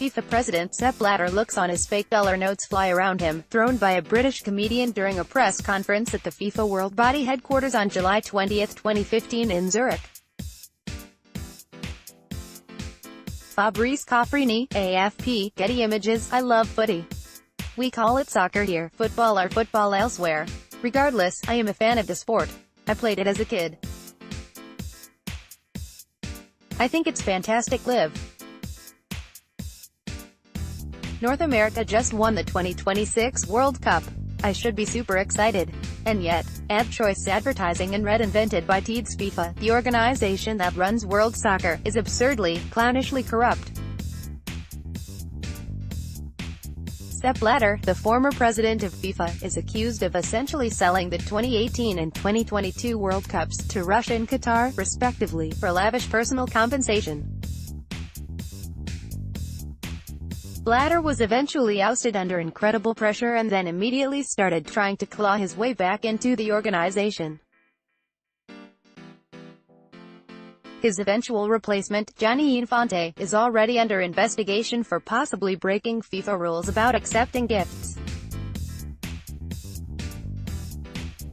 FIFA president Sepp Blatter looks on as fake dollar notes fly around him, thrown by a British comedian during a press conference at the FIFA World Body headquarters on July 20, 2015 in Zurich. Fabrice Coffrini, AFP, Getty Images. I love footy. We call it soccer here, football or football elsewhere. Regardless, I am a fan of the sport. I played it as a kid. I think it's fantastic. Live. North America just won the 2026 World Cup. I should be super excited. And yet, ad choice advertising and invented by Teeds FIFA, the organization that runs world soccer, is absurdly, clownishly corrupt. Sepp Blatter, the former president of FIFA, is accused of essentially selling the 2018 and 2022 World Cups to Russia and Qatar, respectively, for lavish personal compensation. Blatter was eventually ousted under incredible pressure and then immediately started trying to claw his way back into the organization. His eventual replacement, Gianni Infante, is already under investigation for possibly breaking FIFA rules about accepting gifts.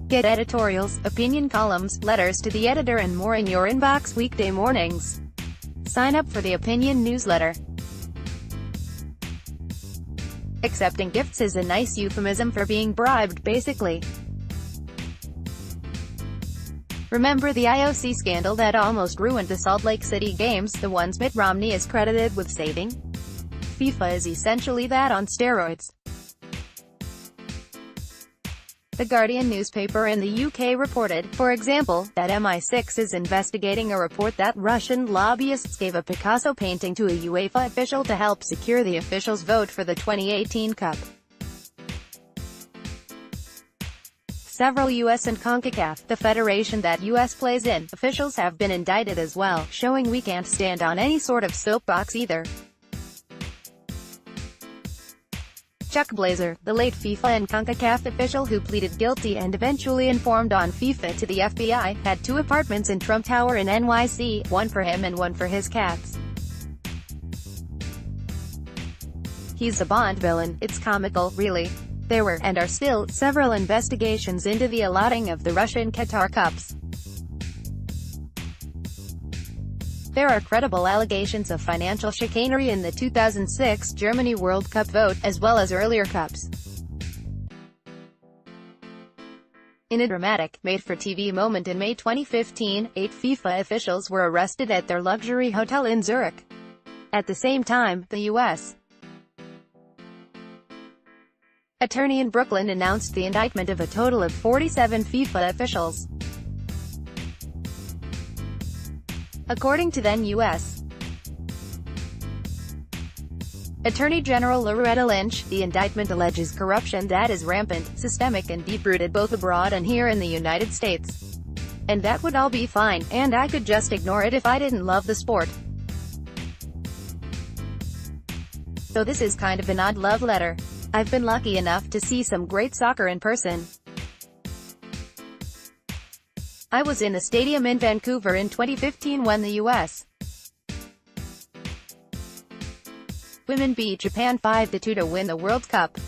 Get editorials, opinion columns, letters to the editor and more in your inbox weekday mornings. Sign up for the Opinion newsletter. Accepting gifts is a nice euphemism for being bribed, basically. Remember the IOC scandal that almost ruined the Salt Lake City Games, the ones Mitt Romney is credited with saving? FIFA is essentially that on steroids. The Guardian newspaper in the UK reported, for example, that MI6 is investigating a report that Russian lobbyists gave a Picasso painting to a UEFA official to help secure the official's vote for the 2018 Cup. Several US and CONCACAF, the federation that US plays in, officials have been indicted as well, showing we can't stand on any sort of soapbox either. Chuck Blazer, the late FIFA and CONCACAF official who pleaded guilty and eventually informed on FIFA to the FBI, had 2 apartments in Trump Tower in NYC, one for him and one for his cats. He's a Bond villain. It's comical, really. There were, and are still, several investigations into the allotting of the Russia and Qatar Cups. There are credible allegations of financial chicanery in the 2006 Germany World Cup vote, as well as earlier cups. In a dramatic, made-for-TV moment in May 2015, 8 FIFA officials were arrested at their luxury hotel in Zurich. At the same time, the U.S. attorney in Brooklyn announced the indictment of a total of 47 FIFA officials. According to then U.S. Attorney General Loretta Lynch, the indictment alleges corruption that is rampant, systemic and deep-rooted both abroad and here in the United States. And that would all be fine, and I could just ignore it if I didn't love the sport. So this is kind of an odd love letter. I've been lucky enough to see some great soccer in person. I was in the stadium in Vancouver in 2015 when the U.S. women beat Japan 5-2 to win the World Cup.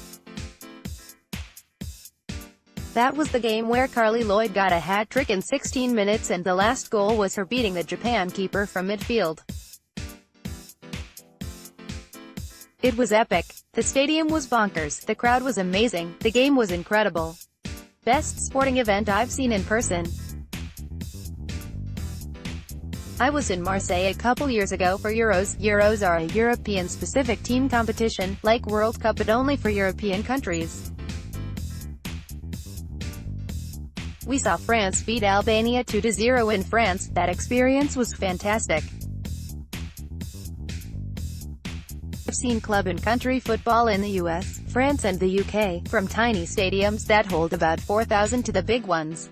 That was the game where Carly Lloyd got a hat-trick in 16 minutes and the last goal was her beating the Japan keeper from midfield. It was epic. The stadium was bonkers, the crowd was amazing, the game was incredible. Best sporting event I've seen in person. I was in Marseille a couple years ago for Euros. Euros are a European-specific team competition, like World Cup but only for European countries. We saw France beat Albania 2-0 in France. That experience was fantastic. I've seen club and country football in the US, France and the UK, from tiny stadiums that hold about 4,000 to the big ones.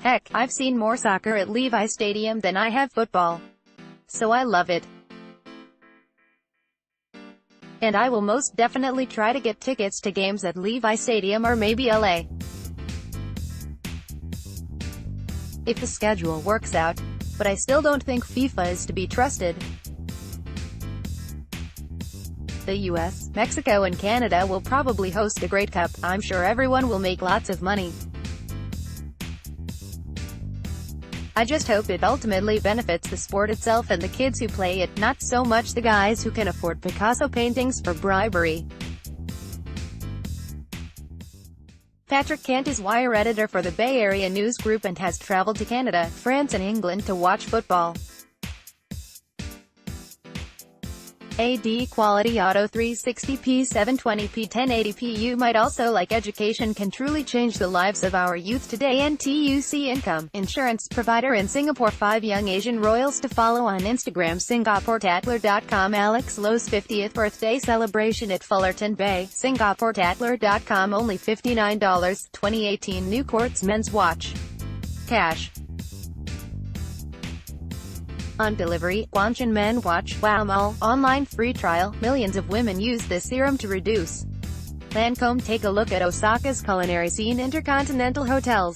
Heck, I've seen more soccer at Levi Stadium than I have football. So I love it. And I will most definitely try to get tickets to games at Levi Stadium or maybe LA. If the schedule works out. But I still don't think FIFA is to be trusted. The US, Mexico and Canada will probably host a great cup. I'm sure everyone will make lots of money. I just hope it ultimately benefits the sport itself and the kids who play it, not so much the guys who can afford Picasso paintings for bribery. Patrick Kent is wire editor for the Bay Area News Group and has traveled to Canada, France and England to watch football. AD Quality Auto 360p 720p 1080p. You might also like education can truly change the lives of our youth today. NTUC Income, insurance provider in Singapore. 5 young Asian royals to follow on Instagram. SingaporeTatler.com. Alex Lowe's 50th birthday celebration at Fullerton Bay. SingaporeTatler.com. Only $59. 2018 New Courts Men's Watch. Cash on delivery. Guangshan Men Watch. Wow Mall. Online free trial. Millions of women use this serum to reduce Lancome. Take a look at Osaka's culinary scene. Intercontinental hotels.